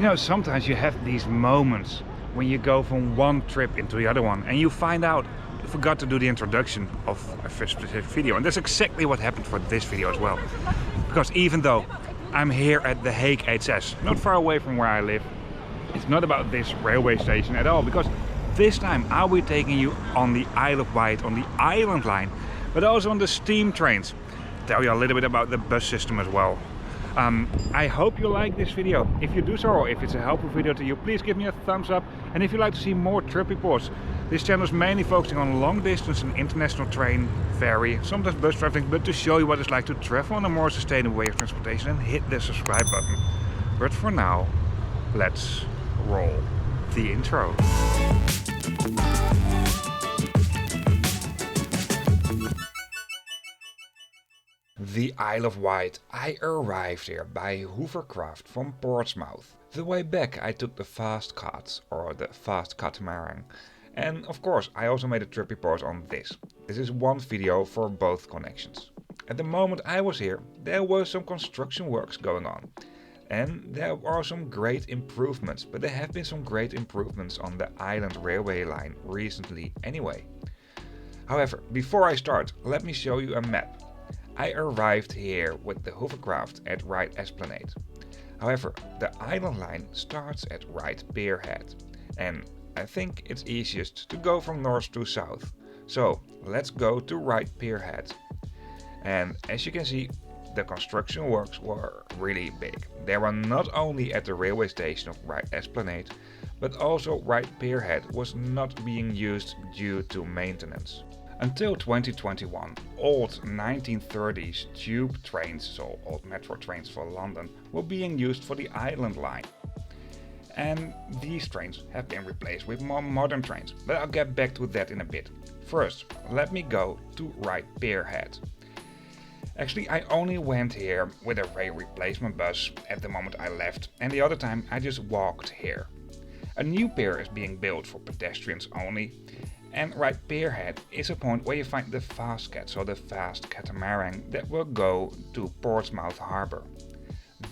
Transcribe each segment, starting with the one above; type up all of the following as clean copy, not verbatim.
You know, sometimes you have these moments when you go from one trip into the other one and you find out you forgot to do the introduction of a specific video, and that's exactly what happened for this video as well. Because even though I'm here at the Hague HS, not far away from where I live, it's not about this railway station at all, because this time I'll be taking you on the Isle of Wight, on the Island Line, but also on the steam trains. Tell you a little bit about the bus system as well. I hope you like this video. If you do so, or if it's a helpful video to you, please give me a thumbs up. And if you'd like to see more trip reports, this channel is mainly focusing on long distance and international train, ferry, sometimes bus traveling, but to show you what it's like to travel on a more sustainable way of transportation, and hit the subscribe button. But for now, let's roll the intro. The Isle of Wight. I arrived here by Hovercraft from Portsmouth. The way back I took the fastcat, or the fast catamaran. And of course I also made a trip report on this. This is one video for both connections. At the moment I was here, there were some construction works going on. And there are some great improvements, but there have been some great improvements on the island railway line recently anyway. However, before I start, let me show you a map. I arrived here with the Hovercraft at Ryde Esplanade. However, the Island Line starts at Ryde Pierhead, and I think it's easiest to go from north to south. So let's go to Ryde Pierhead. And as you can see, the construction works were really big. They were not only at the railway station of Ryde Esplanade, but also Ryde Pierhead was not being used due to maintenance. Until 2021, old 1930s tube trains, so old metro trains for London, were being used for the Island Line. And these trains have been replaced with more modern trains, but I'll get back to that in a bit. First, let me go to Ryde Pierhead. Actually, I only went here with a rail replacement bus at the moment I left, and the other time I just walked here. A new pier is being built for pedestrians only, and Ryde Pierhead is a point where you find the fastcat, so the fast catamaran that will go to Portsmouth Harbour.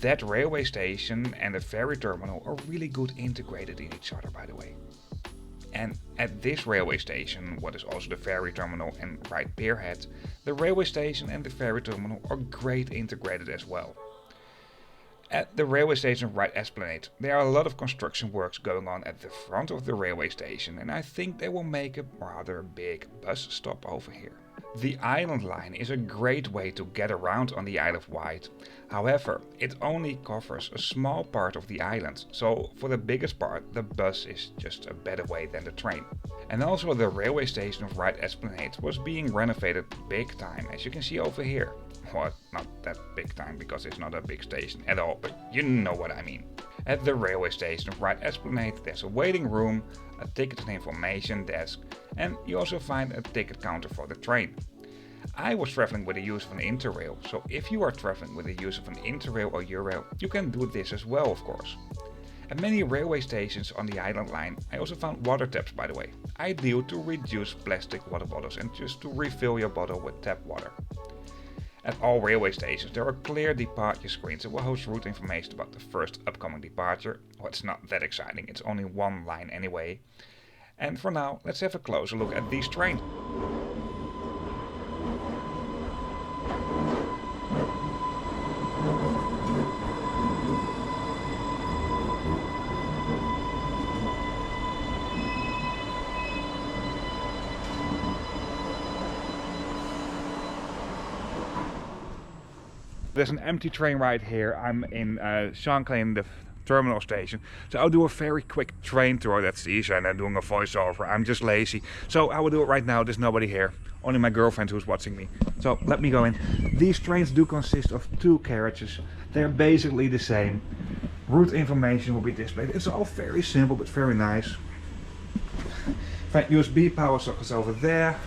That railway station and the ferry terminal are really good integrated in each other, by the way. And at this railway station, what is also the ferry terminal and Ryde Pierhead, the railway station and the ferry terminal are great integrated as well. At the railway station of Ryde Esplanade, there are a lot of construction works going on at the front of the railway station, and I think they will make a rather big bus stop over here. The Island Line is a great way to get around on the Isle of Wight. However, it only covers a small part of the island, so for the biggest part the bus is just a better way than the train. And also the railway station of Ryde Esplanade was being renovated big time, as you can see over here. Well, not that big time because it's not a big station at all, but you know what I mean. At the railway station of Ryde Esplanade there's a waiting room, a ticket and information desk, and you also find a ticket counter for the train. I was traveling with the use of an Interrail, so if you are traveling with the use of an Interrail or Eurail, you can do this as well, of course. At many railway stations on the Island Line I also found water taps, by the way, ideal to reduce plastic water bottles and just to refill your bottle with tap water. At all railway stations there are clear departure screens that will host route information about the first upcoming departure. Well, it's not that exciting, it's only one line anyway. And for now, let's have a closer look at these trains. There's an empty train right here. I'm in Shanklin, the terminal station. So I'll do a very quick train tour. That's easy, and I'm doing a voiceover. I'm just lazy. So I will do it right now. There's nobody here. Only my girlfriend who's watching me. So let me go in. These trains do consist of two carriages. They're basically the same. Route information will be displayed. It's all very simple but very nice. In fact, USB power sockets over there.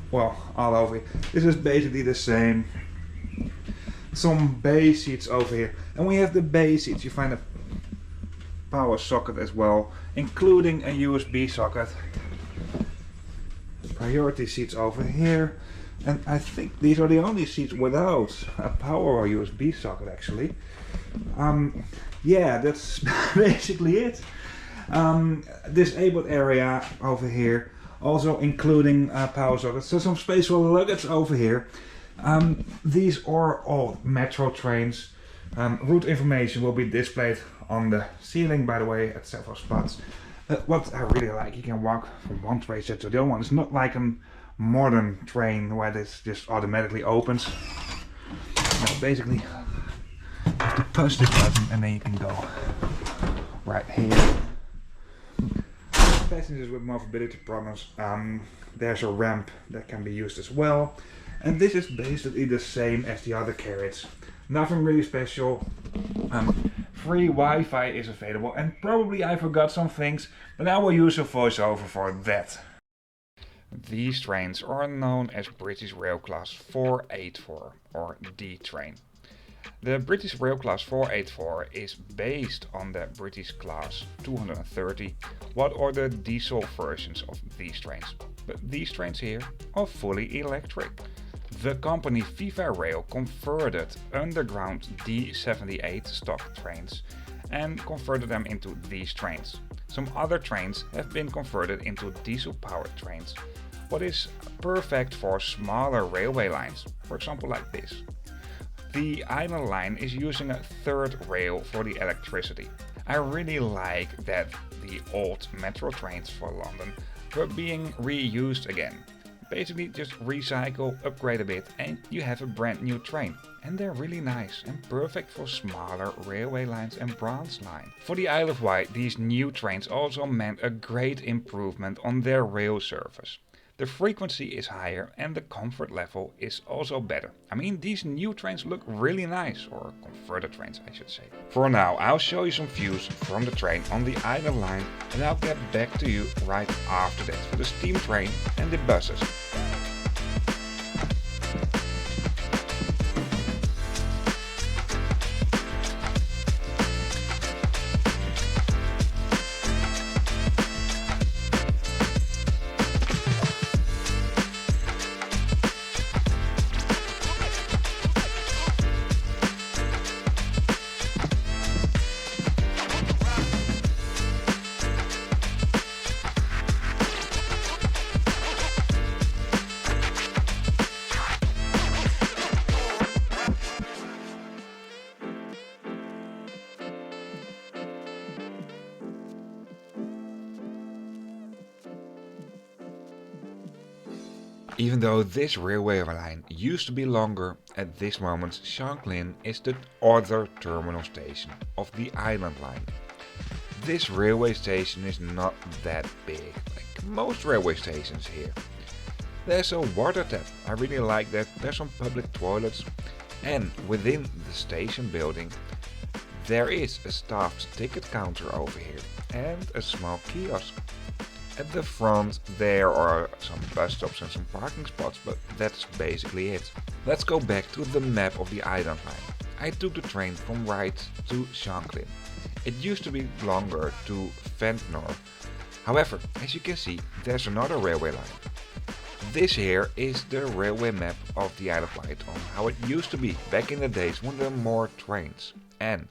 Well, all over here. This is basically the same. Some bay seats over here, and we have the bay seats. You find a power socket as well, including a USB socket. Priority seats over here, and I think these are the only seats without a power or USB socket actually. yeah, that's basically it. Disabled area over here, also including power sockets. So some space for luggage over here. These are all metro trains. Route information will be displayed on the ceiling, by the way, at several spots. What I really like, you can walk from one train set to the other one. It's not like a modern train where this just automatically opens. No, basically, you have to push this button and then you can go right here. Passengers with mobility problems, there's a ramp that can be used as well. And this is basically the same as the other carriage. Nothing really special. Free Wi-Fi is available, and probably I forgot some things, but I will use a voiceover for that. These trains are known as British Rail Class 484 or D train. The British Rail Class 484 is based on the British Class 230, what are the diesel versions of these trains. But these trains here are fully electric. The company Viva Rail converted Underground D78 Stock trains and converted them into these trains. Some other trains have been converted into diesel-powered trains, what is perfect for smaller railway lines, for example like this. The Island Line is using a third rail for the electricity. I really like that the old metro trains for London were being reused again. Basically just recycle, upgrade a bit and you have a brand new train. And they're really nice and perfect for smaller railway lines and branch line. For the Isle of Wight, these new trains also meant a great improvement on their rail service. The frequency is higher and the comfort level is also better. I mean, these new trains look really nice, or converted trains I should say. For now, I'll show you some views from the train on the Island Line and I'll get back to you right after that for the steam train and the buses. Even though this railway line used to be longer, at this moment Shanklin is the other terminal station of the Island Line. This railway station is not that big, like most railway stations here. There's a water tap, I really like that, there's some public toilets, and within the station building there is a staffed ticket counter over here and a small kiosk. At the front there are some bus stops and some parking spots, but that's basically it. Let's go back to the map of the Island Line. I took the train from Ryde to Shanklin. It used to be longer to Ventnor. However, as you can see, there's another railway line. This here is the railway map of the Isle of Wight on how it used to be back in the days when there were more trains. And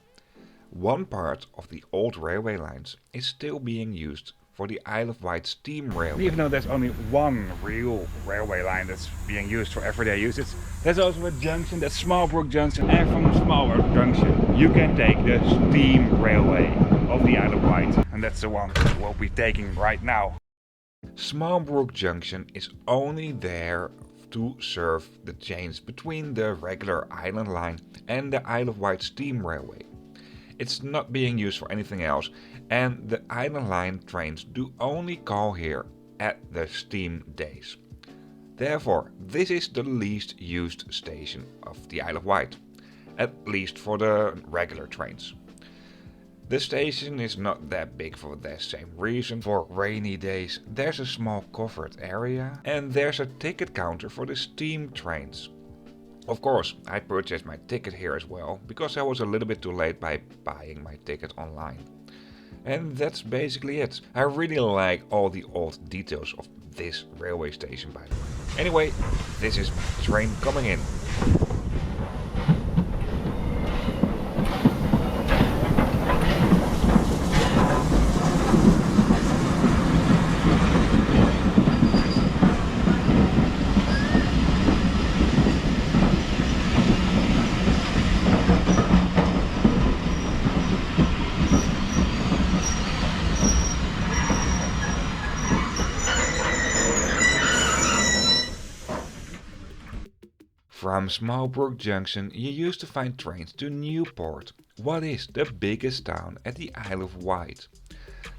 one part of the old railway lines is still being used for the Isle of Wight steam railway. Even though there's only one real railway line that's being used for everyday usage, there's also a junction, that's Smalbrook Junction, and from Smalbrook Junction you can take the steam railway of the Isle of Wight, and that's the one we'll be taking right now. Smalbrook Junction is only there to serve the change between the regular Island Line and the Isle of Wight steam railway. It's not being used for anything else, and the Island Line trains do only call here at the steam days. Therefore, this is the least used station of the Isle of Wight, at least for the regular trains. The station is not that big for the same reason. For rainy days there's a small covered area and there's a ticket counter for the steam trains. Of course, I purchased my ticket here as well, because I was a little bit too late by buying my ticket online. And that's basically it. I really like all the old details of this railway station, by the way. Anyway, this is the train coming in. From Smalbrook Junction you used to find trains to Newport, what is the biggest town at the Isle of Wight.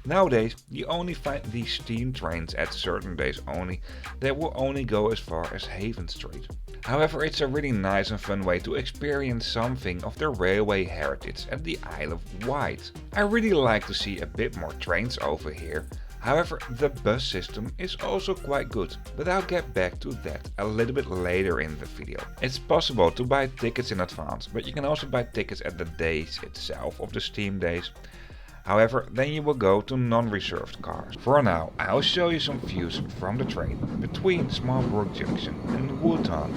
Nowadays you only find these steam trains at certain days only that will only go as far as Haven Street. However, it's a really nice and fun way to experience something of the railway heritage at the Isle of Wight. I really like to see a bit more trains over here. However, the bus system is also quite good, but I'll get back to that a little bit later in the video. It's possible to buy tickets in advance, but you can also buy tickets at the days itself of the steam days. However, then you will go to non-reserved cars. For now, I'll show you some views from the train between Smalbrook Junction and Wootton.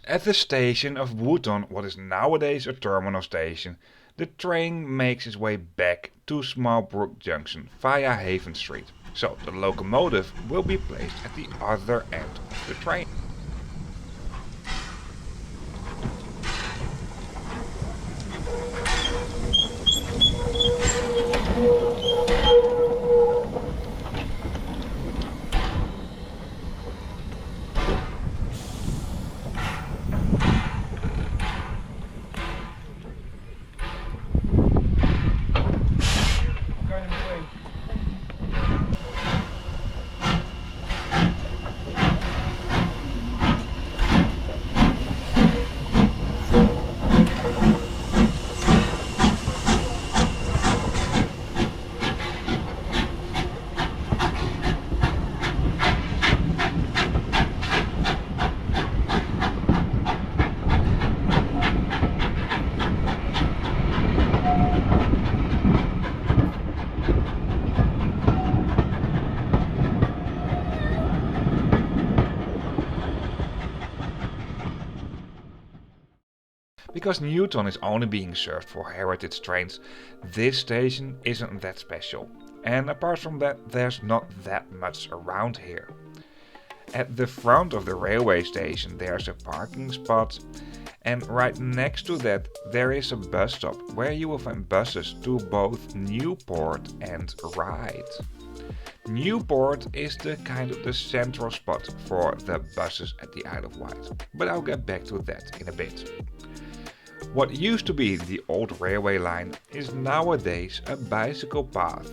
At the station of Wootton, what is nowadays a terminal station, the train makes its way back to Smalbrook Junction via Haven Street. So the locomotive will be placed at the other end of the train. Because Newton is only being served for heritage trains, this station isn't that special. And apart from that, there's not that much around here. At the front of the railway station there's a parking spot, and right next to that there is a bus stop where you will find buses to both Newport and Ryde. Newport is the kind of the central spot for the buses at the Isle of Wight, but I'll get back to that in a bit. What used to be the old railway line is nowadays a bicycle path.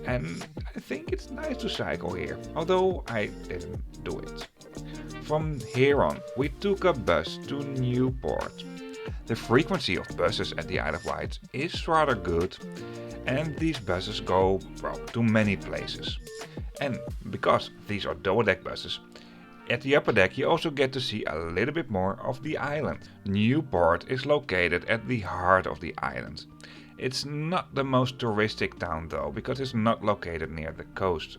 And I think it's nice to cycle here, although I didn't do it. From here on we took a bus to Newport. The frequency of buses at the Isle of Wight is rather good, and these buses go, well, to many places. And because these are double deck buses, at the upper deck you also get to see a little bit more of the island. Newport is located at the heart of the island. It's not the most touristic town though, because it's not located near the coast.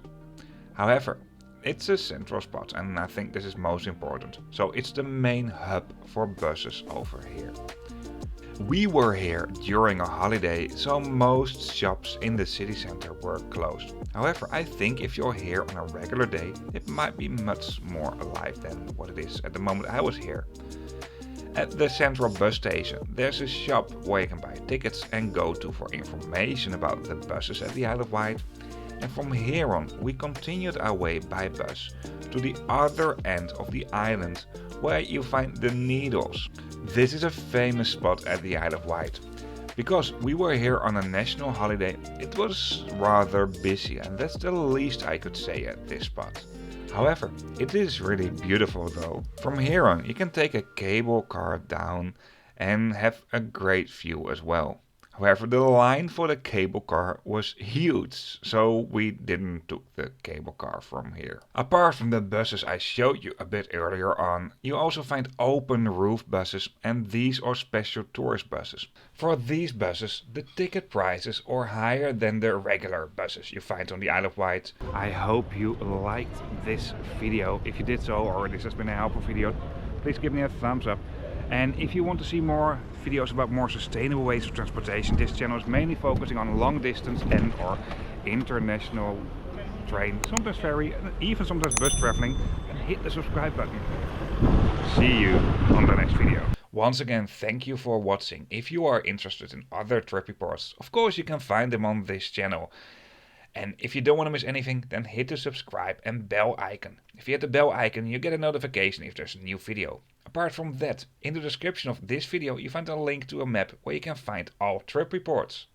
However, it's a central spot, and I think this is most important. So it's the main hub for buses over here. We were here during a holiday, so most shops in the city center were closed. However, I think if you're here on a regular day, it might be much more alive than what it is at the moment I was here. At the central bus station, there's a shop where you can buy tickets and go to for information about the buses at the Isle of Wight. And from here on, we continued our way by bus to the other end of the island, where you find the Needles. This is a famous spot at the Isle of Wight. Because we were here on a national holiday, it was rather busy, and that's the least I could say at this spot. However, it is really beautiful though. From here on, you can take a cable car down and have a great view as well. However, the line for the cable car was huge, so we didn't took the cable car from here. Apart from the buses I showed you a bit earlier on, you also find open roof buses, and these are special tourist buses. For these buses, the ticket prices are higher than the regular buses you find on the Isle of Wight. I hope you liked this video. If you did so, or this has been a helpful video, please give me a thumbs up. And if you want to see more videos about more sustainable ways of transportation, this channel is mainly focusing on long distance and or international train, sometimes ferry, even sometimes bus traveling. And hit the subscribe button. See you on the next video. Once again, thank you for watching. If you are interested in other trip reports, of course you can find them on this channel. And if you don't want to miss anything, then hit the subscribe and bell icon. If you hit the bell icon, you get a notification if there's a new video. Apart from that, in the description of this video you find a link to a map where you can find all trip reports.